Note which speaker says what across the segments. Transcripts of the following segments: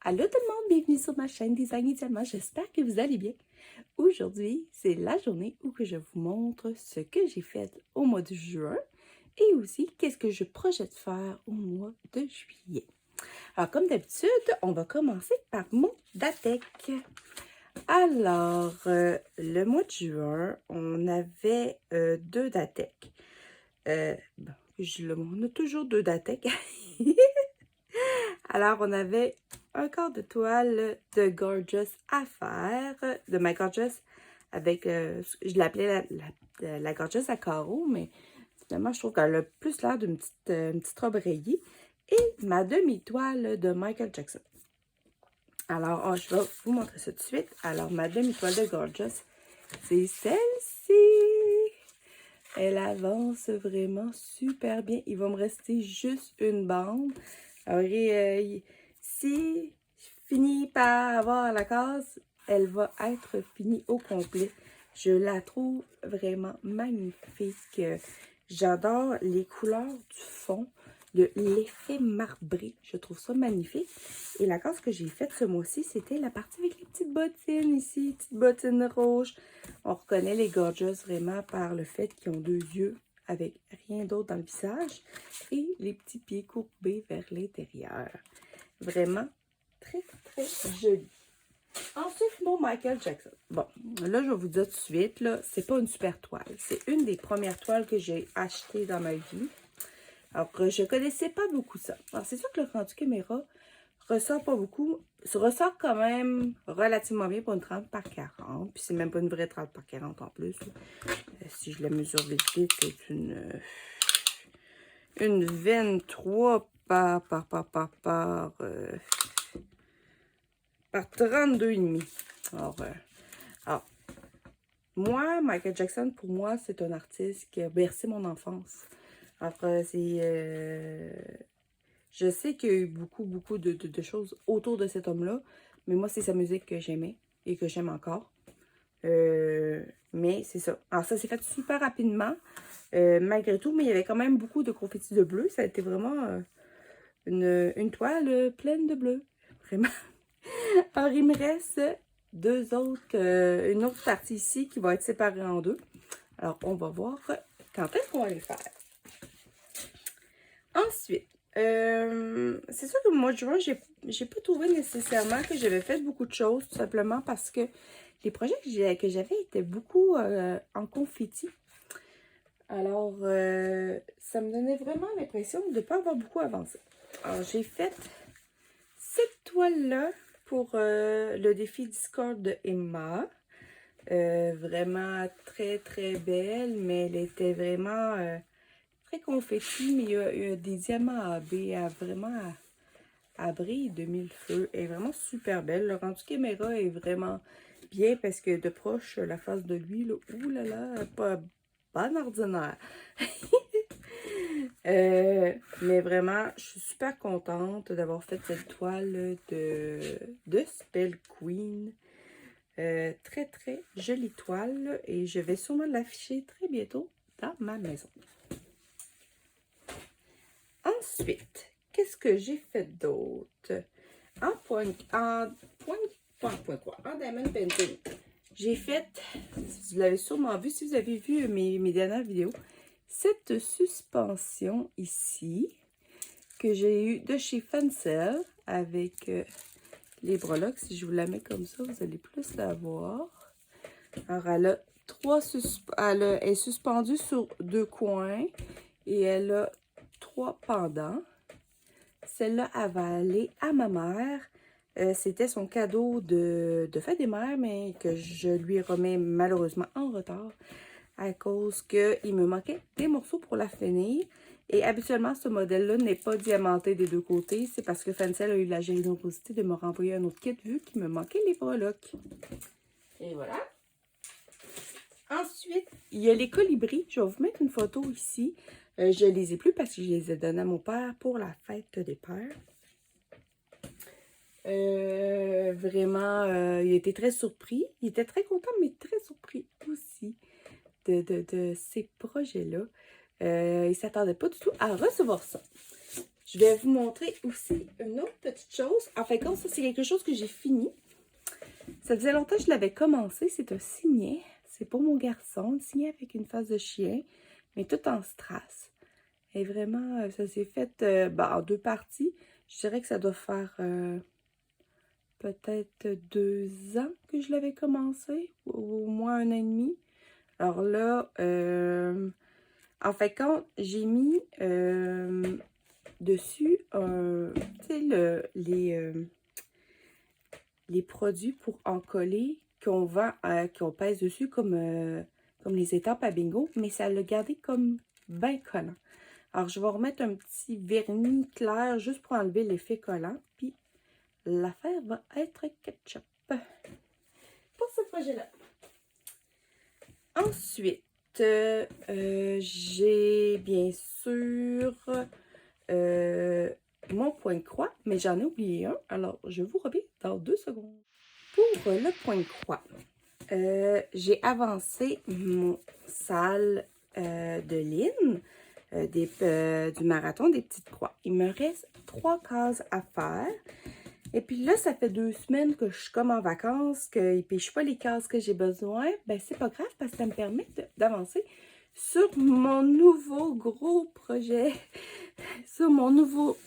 Speaker 1: Allô tout le monde, bienvenue sur ma chaîne Design Idéalement, j'espère que vous allez bien. Aujourd'hui, c'est la journée où que je vous montre ce que j'ai fait au mois de juin et aussi qu'est-ce que je projette faire au mois de juillet. Alors comme d'habitude, on va commencer par mon DATEC. Alors, le mois de juin, on avait deux DATEC. Bon, on a toujours deux DATEC. Alors, on avait un quart de toile de Gorgeous à faire, de ma Gorgeous, avec, je l'appelais la Gorgeous à carreaux, mais finalement, je trouve qu'elle a plus l'air d'une petite robe rayée, et ma demi-toile de Michael Jackson. Alors, je vais vous montrer ça tout de suite. Alors, ma demi-toile de Gorgeous, c'est celle-ci. Elle avance vraiment super bien. Il va me rester juste une bande. Alors, si je finis par avoir la case, elle va être finie au complet. Je la trouve vraiment magnifique. J'adore les couleurs du fond, l'effet marbré. Je trouve ça magnifique. Et la case que j'ai faite ce mois-ci, c'était la partie avec les petites bottines ici, petites bottines rouges. On reconnaît les Gorgeous vraiment par le fait qu'ils ont deux yeux avec rien d'autre dans le visage et les petits pieds courbés vers l'intérieur. Vraiment très, très joli. Ensuite, mon Michael Jackson. Bon, là, je vais vous dire tout de suite, là, c'est pas une super toile. C'est une des premières toiles que j'ai achetées dans ma vie. Alors, je connaissais pas beaucoup ça. Alors, c'est sûr que le rendu caméra ressort pas beaucoup. Ça ressort quand même relativement bien pour une 30 par 40. Puis c'est même pas une vraie 30 par 40 en plus. Si je la mesure vite vite, c'est une 23 par 32,5. Alors, moi, Michael Jackson, pour moi, c'est un artiste qui a bercé mon enfance. Après, je sais qu'il y a eu beaucoup de choses autour de cet homme-là, mais moi, c'est sa musique que j'aimais et que j'aime encore. Mais c'est ça. Alors, ça s'est fait super rapidement, malgré tout, mais il y avait quand même beaucoup de confettis de bleu. Ça a été vraiment une toile pleine de bleu. Vraiment. Alors, il me reste une autre partie ici qui va être séparée en deux. Alors, on va voir quand est-ce qu'on va les faire. Ensuite, c'est sûr que le mois de juin, j'ai pas trouvé nécessairement que j'avais fait beaucoup de choses, tout simplement parce que les projets que j'avais étaient beaucoup en confetti. Alors, ça me donnait vraiment l'impression de ne pas avoir beaucoup avancé. Alors, j'ai fait cette toile-là pour le défi Discord de Emma. Vraiment très, très belle, mais elle était vraiment très confetti, mais il y a des diamants AB, à brille de mille feux. Elle est vraiment super belle. Le rendu caméra est vraiment bien parce que de proche, la face de lui, là, oulala, pas ordinaire. Mais vraiment, je suis super contente d'avoir fait cette toile de Spell Queen. Très, très jolie toile et je vais sûrement l'afficher très bientôt dans ma maison. Ensuite, qu'est-ce que j'ai fait d'autre? En diamond painting, j'ai fait, vous l'avez sûrement vu, si vous avez vu mes dernières vidéos, cette suspension ici, que j'ai eu de chez Fancel, avec les breloques. Si je vous la mets comme ça, vous allez plus la voir. Alors, elle est suspendue sur deux coins et elle a 3 pendants. Celle-là, elle va aller à ma mère. C'était son cadeau de fête des mères, mais que je lui remets malheureusement en retard à cause qu'il me manquait des morceaux pour la finir. Et habituellement, ce modèle-là n'est pas diamanté des deux côtés. C'est parce que Fancel a eu la générosité de me renvoyer un autre kit vu qu'il me manquait les breloques. Et voilà. Ensuite, il y a les colibris. Je vais vous mettre une photo ici. Je ne les ai plus parce que je les ai donnés à mon père pour la fête des pères. Vraiment, il était très surpris. Il était très content, mais très surpris aussi de ces projets-là. Il ne s'attendait pas du tout à recevoir ça. Je vais vous montrer aussi une autre petite chose. En fait, comme ça, c'est quelque chose que j'ai fini. Ça faisait longtemps que je l'avais commencé. C'est un signet. C'est pour mon garçon. Un signet avec une face de chien, mais tout en strass. Et vraiment, ça s'est fait en 2 parties. Je dirais que ça doit faire peut-être 2 ans que je l'avais commencé, ou au moins 1 an et demi. Alors là, en fait, quand j'ai mis dessus, tu sais, les produits pour en coller qu'on vend, qu'on pèse dessus comme les étampes à bingo, mais ça l'a gardé comme bien collant. Alors, je vais remettre un petit vernis clair juste pour enlever l'effet collant. Puis, l'affaire va être ketchup pour ce projet-là. Ensuite, j'ai bien sûr mon point de croix, mais j'en ai oublié un. Alors, je vous reviens dans 2 secondes. Pour le point de croix, j'ai avancé mon salle de ligne. Du marathon des petites croix. Il me reste 3 cases à faire. Et puis là, ça fait 2 semaines que je suis comme en vacances, que ne pêche pas les cases que j'ai besoin. Ben, c'est pas grave parce que ça me permet d'avancer sur mon nouveau gros projet, sur mon nouveau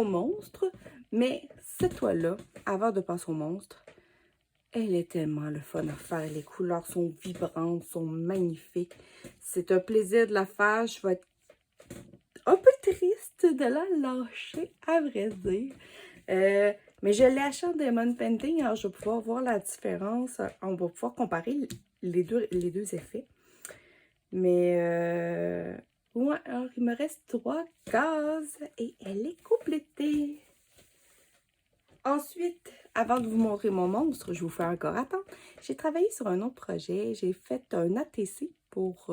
Speaker 1: monstre. Mais cette toile-là, avant de passer au monstre, elle est tellement le fun à faire. Les couleurs sont vibrantes, sont magnifiques. C'est un plaisir de la faire. Je vais être un peu triste de la lâcher, à vrai dire. Mais je l'ai acheté en Diamond Painting, alors je vais pouvoir voir la différence. On va pouvoir comparer les deux effets. Mais, ouais, alors il me reste 3 cases et elle est complétée. Ensuite, avant de vous montrer mon monstre, je vous fais encore attendre. J'ai travaillé sur un autre projet. J'ai fait un ATC pour...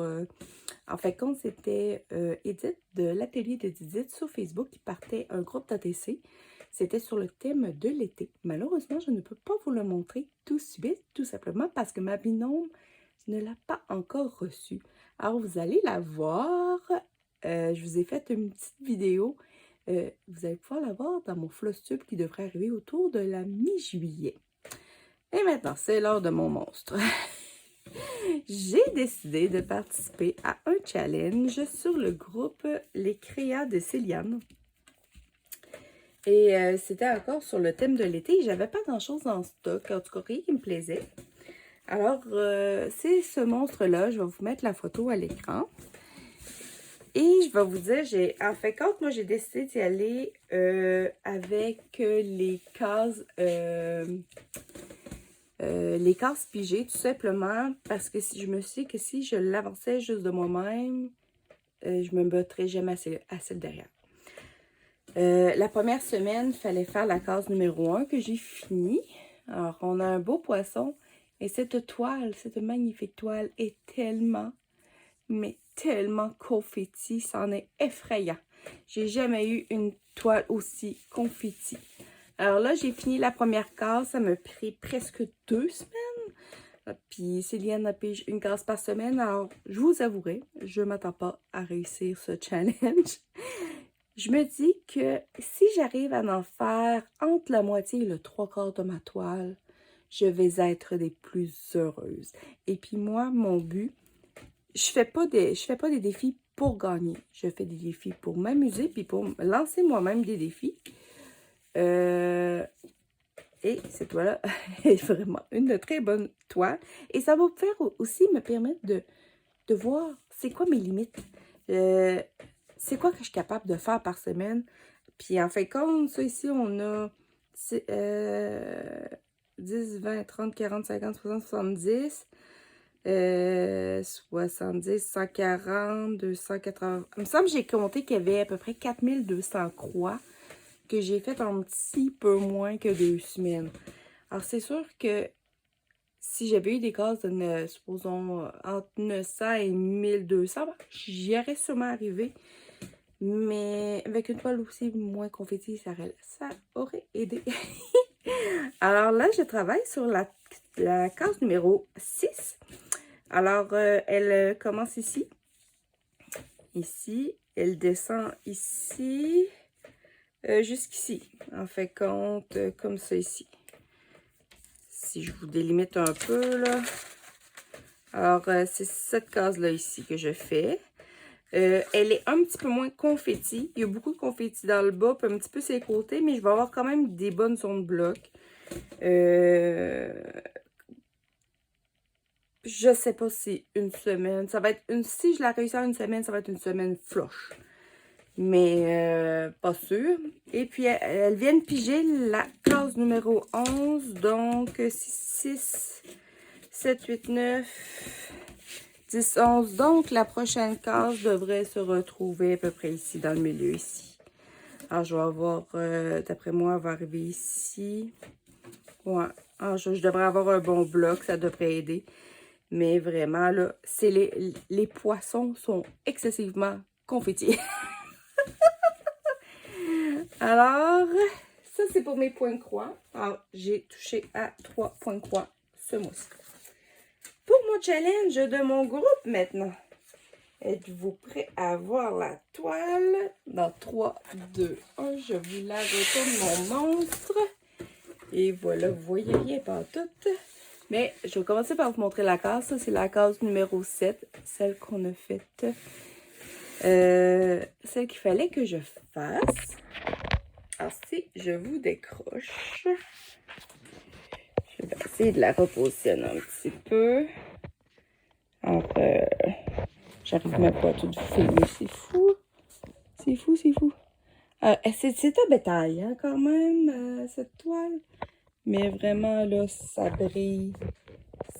Speaker 1: en fait, quand c'était Edith de l'atelier d'Edith sur Facebook qui partait un groupe d'ATC. C'était sur le thème de l'été. Malheureusement, je ne peux pas vous le montrer tout de suite, tout simplement parce que ma binôme ne l'a pas encore reçu. Alors, vous allez la voir. Je vous ai fait une petite vidéo. Vous allez pouvoir la voir dans mon Flosstube qui devrait arriver autour de la mi-juillet. Et maintenant, c'est l'heure de mon monstre. J'ai décidé de participer à un challenge sur le groupe Les Créas de Céliane. Et c'était encore sur le thème de l'été. J'avais pas grand-chose en stock, en tout cas rien qui me plaisait. Alors, c'est ce monstre-là. Je vais vous mettre la photo à l'écran. Et je vais vous dire, en fait, quand moi j'ai décidé d'y aller avec les cases pigées, tout simplement, parce que si je me suis dit que si je l'avançais juste de moi-même, je me battrais jamais assez derrière. La première semaine, il fallait faire la case numéro 1 que j'ai fini. Alors, on a un beau poisson. Et cette toile, cette magnifique toile est tellement, mais tellement confetti. C'en est effrayant. J'ai jamais eu une toile aussi confetti. Alors là, j'ai fini la première case. Ça m'a pris presque 2 semaines. Puis Céliane a pige une case par semaine. Alors, je vous avouerai, je ne m'attends pas à réussir ce challenge. Je me dis que si j'arrive à en faire entre la moitié et le 3/4 de ma toile, je vais être des plus heureuses. Et puis moi, mon but, je fais pas des défis pour gagner. Je fais des défis pour m'amuser puis pour lancer moi-même des défis. Et cette toile-là est vraiment une très bonne toile. Et ça va aussi me permettre de voir c'est quoi mes limites. C'est quoi que je suis capable de faire par semaine. Puis en fin de compte, ça ici, on a 10, 20, 30, 40, 50, 60, 70, 70, 140, 280. Il me semble que j'ai compté qu'il y avait à peu près 4200 croix que j'ai faites en petit peu moins que 2 semaines. Alors c'est sûr que si j'avais eu des cases de, supposons, entre 900 et 1200, j'y aurais sûrement arrivé. Mais avec une toile aussi moins confetti, ça aurait aidé. Alors là, je travaille sur la case numéro 6. Alors, elle commence ici. Ici. Elle descend ici, jusqu'ici. En fait, compte comme ça ici. Si je vous délimite un peu, là. Alors, c'est cette case-là ici que je fais. Elle est un petit peu moins confetti. Il y a beaucoup de confetti dans le bas, puis un petit peu sur les côtés, mais je vais avoir quand même des bonnes zones blocs. Je sais pas si une semaine, ça va être une. Si je la réussis en une semaine, ça va être une semaine flush. Mais pas sûr. Et puis, elles viennent piger la case numéro 11. Donc, 6, 7, 8, 9, 10, 11. Donc, la prochaine case devrait se retrouver à peu près ici, dans le milieu ici. Alors, je vais avoir, d'après moi, elle va arriver ici. Ouais. Alors, je devrais avoir un bon bloc, ça devrait aider. Mais vraiment, là, c'est les poissons sont excessivement confettis. Alors, ça, c'est pour mes points de croix. Alors, j'ai touché à 3 points de croix ce mois-ci. Pour mon challenge de mon groupe maintenant. Êtes-vous prêts à voir la toile? Dans 3, 2, 1, je vous la retourne mon monstre. Et voilà, vous voyez rien partout. Mais je vais commencer par vous montrer la case. Ça, c'est la case numéro 7, celle qu'on a faite. Celle qu'il fallait que je fasse. Alors, si je vous décroche, je vais essayer de la repositionner un petit peu. Alors, j'arrive même pas à tout filmer, c'est fou. C'est fou, c'est fou. C'est un bétail, hein, quand même, cette toile. Mais vraiment, là, ça brille.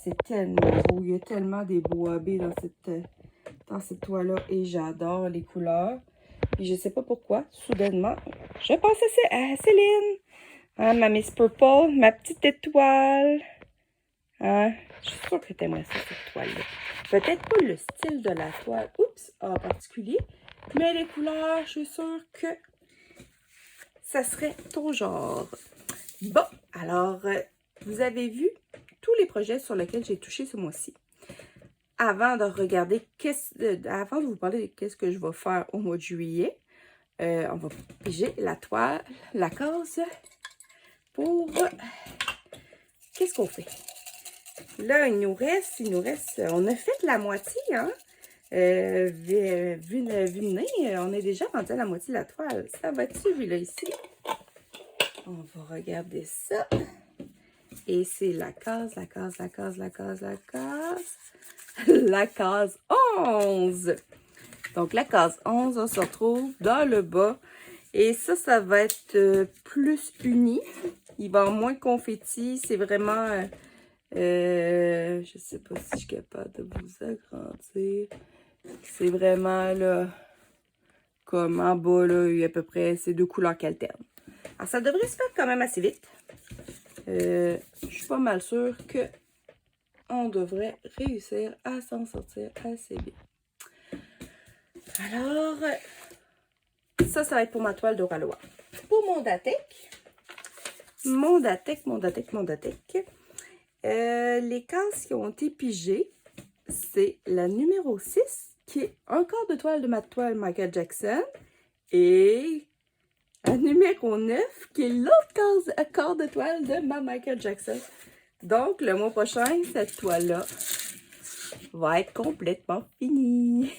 Speaker 1: C'est tellement beau. Il y a tellement des bois baies dans cette toile-là. Et j'adore les couleurs. Et je sais pas pourquoi, soudainement, je pense à Céline. Hein, ma Miss Purple, ma petite étoile. Hein? Je suis sûre que t'aimerais ça, cette toile-là. Peut-être pas le style de la toile, en particulier, mais les couleurs, je suis sûre que ça serait ton genre. Bon, alors, vous avez vu tous les projets sur lesquels j'ai touché ce mois-ci. Avant de regarder, avant de vous parler de qu'est-ce que je vais faire au mois de juillet, on va piger la toile, la case pour... Qu'est-ce qu'on fait? Là, il nous reste, on a fait la moitié, hein? Vu le nez, on est déjà rendu à la moitié de la toile. Ça va être celui-là ici. On va regarder ça. Et c'est la case, la case, la case, la case, la case. La case 11. Donc, la case 11, on se retrouve dans le bas. Et ça va être plus uni. Il va y avoir moins de confetti. C'est vraiment... je sais pas si je suis capable de vous agrandir. C'est vraiment, là, comme en bas, là, il y a à peu près ces deux couleurs qui alternent. Alors, ça devrait se faire quand même assez vite. Je suis pas mal sûre que on devrait réussir à s'en sortir assez bien. Alors, ça va être pour ma toile d'Oralois. Pour mon Datek, les cases qui ont été pigées, c'est la numéro 6, qui est un quart de toile de ma toile Michael Jackson, et la numéro 9, qui est l'autre quart de toile de ma Michael Jackson. Donc, le mois prochain, cette toile-là va être complètement finie.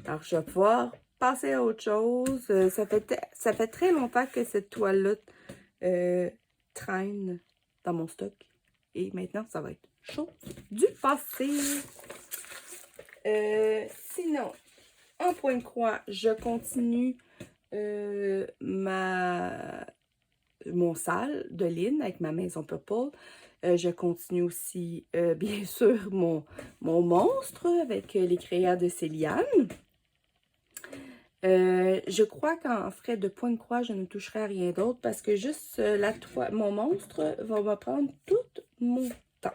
Speaker 1: Alors, je vais pouvoir passer à autre chose. Ça fait très longtemps que cette toile-là traîne dans mon stock. Et maintenant, ça va être chose du passé. Sinon, en point de croix, je continue mon salle de Lynn avec ma maison Purple. Je continue aussi, bien sûr, mon monstre avec les créas de Céliane. Je crois qu'en frais de point de croix, je ne toucherai à rien d'autre parce que juste mon monstre va me prendre tout mon temps.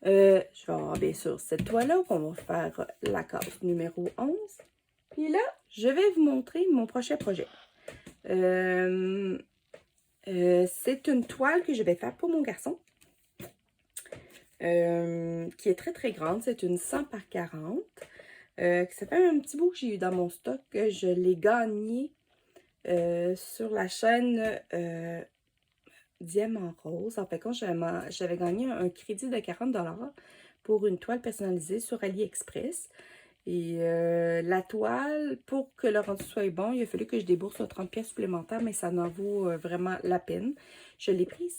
Speaker 1: Je vais avoir bien sûr cette toile-là qu'on va faire la case numéro 11. Puis là, je vais vous montrer mon prochain projet. C'est une toile que je vais faire pour mon garçon. Qui est très très grande. C'est une 100 par 40. Ça fait un petit bout que j'ai eu dans mon stock. Je l'ai gagné sur la chaîne Diamant Rose. En fait, quand j'avais gagné un crédit de 40 $ pour une toile personnalisée sur AliExpress. Et la toile, pour que le rendu soit bon, il a fallu que je débourse 30 pièces supplémentaires, mais ça en vaut vraiment la peine. Je l'ai prise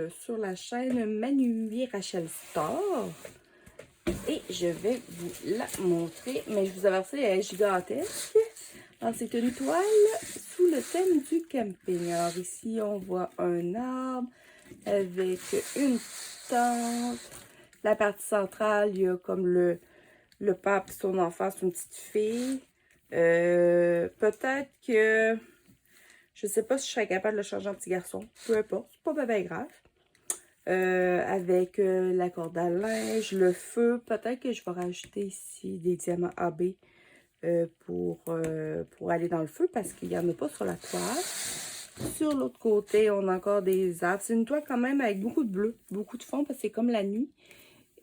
Speaker 1: sur la chaîne Manu Rachel Store. Et je vais vous la montrer. Mais je vous avertis, elle est gigantesque. Alors, c'est une toile sous le thème du camping. Alors, ici, on voit un arbre avec une tente. La partie centrale, il y a comme le père et son enfant, c'est une petite fille. Peut-être que... Je sais pas si je serais capable de le changer en petit garçon. Peu importe, c'est pas bien grave. Avec la corde à linge, le feu. Peut-être que je vais rajouter ici des diamants AB pour aller dans le feu parce qu'il n'y en a pas sur la toile. Sur l'autre côté, on a encore des arbres. C'est une toile quand même avec beaucoup de bleu, beaucoup de fond parce que c'est comme la nuit.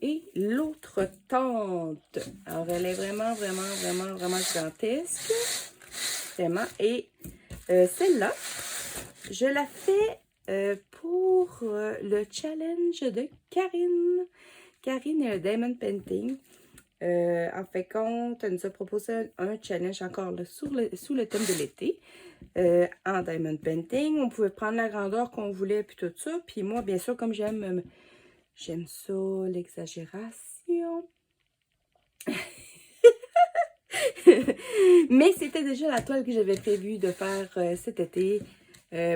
Speaker 1: Et l'autre tente. Alors, elle est vraiment gigantesque. Vraiment. Et celle-là, je la fais pour le challenge de Karine. Karine est un Diamond Painting. En fait, compte, elle nous a proposé un challenge encore là, sous le thème de l'été. En Diamond Painting. On pouvait prendre la grandeur qu'on voulait, puis tout ça. Puis moi, bien sûr, comme j'aime ça, l'exagération. Mais c'était déjà la toile que j'avais prévu de faire cet été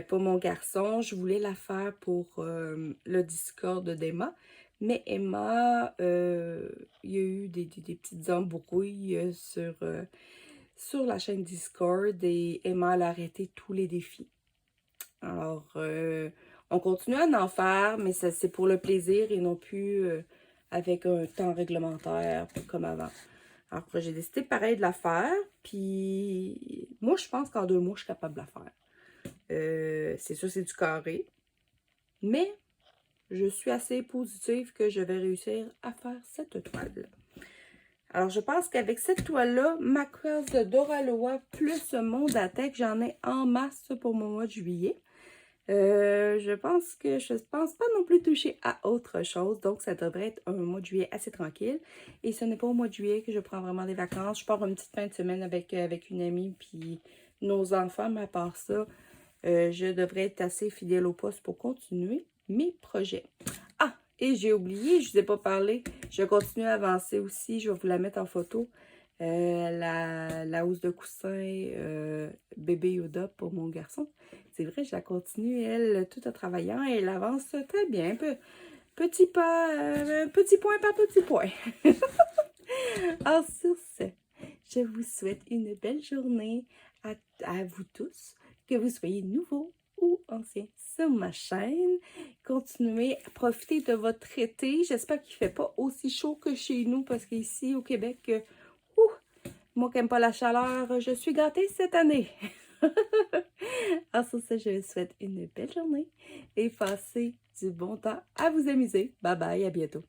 Speaker 1: pour mon garçon. Je voulais la faire pour le Discord d'Emma. Mais Emma, il y a eu des petites embrouilles sur la chaîne Discord et Emma a arrêté tous les défis. Alors, on continue à en faire, mais c'est pour le plaisir et non plus avec un temps réglementaire comme avant. Alors, j'ai décidé pareil de la faire, puis moi, je pense qu'en 2 mois, je suis capable de la faire. C'est sûr, c'est du carré, mais je suis assez positive que je vais réussir à faire cette toile. Alors, je pense qu'avec cette toile-là, ma crosse de Doraloa plus mon Datec, j'en ai en masse pour mon mois de juillet. Je pense pas non plus toucher à autre chose. Donc, ça devrait être un mois de juillet assez tranquille. Et ce n'est pas au mois de juillet que je prends vraiment des vacances. Je pars une petite fin de semaine avec une amie puis nos enfants. Mais à part ça, je devrais être assez fidèle au poste pour continuer mes projets. Ah! Et j'ai oublié, je ne vous ai pas parlé. Je continue à avancer aussi. Je vais vous la mettre en photo. La housse de coussin bébé Yoda pour mon garçon. C'est vrai, je la continue, elle, tout en travaillant, et elle avance très bien. Petit pas, petit point par petit point. Alors, sur ce, je vous souhaite une belle journée à vous tous, que vous soyez nouveaux ou anciens sur ma chaîne. Continuez à profiter de votre été. J'espère qu'il ne fait pas aussi chaud que chez nous, parce qu'ici, au Québec, moi qui n'aime pas la chaleur, je suis gâtée cette année. Alors sur ce, je vous souhaite une belle journée et passez du bon temps à vous amuser. Bye bye, à bientôt.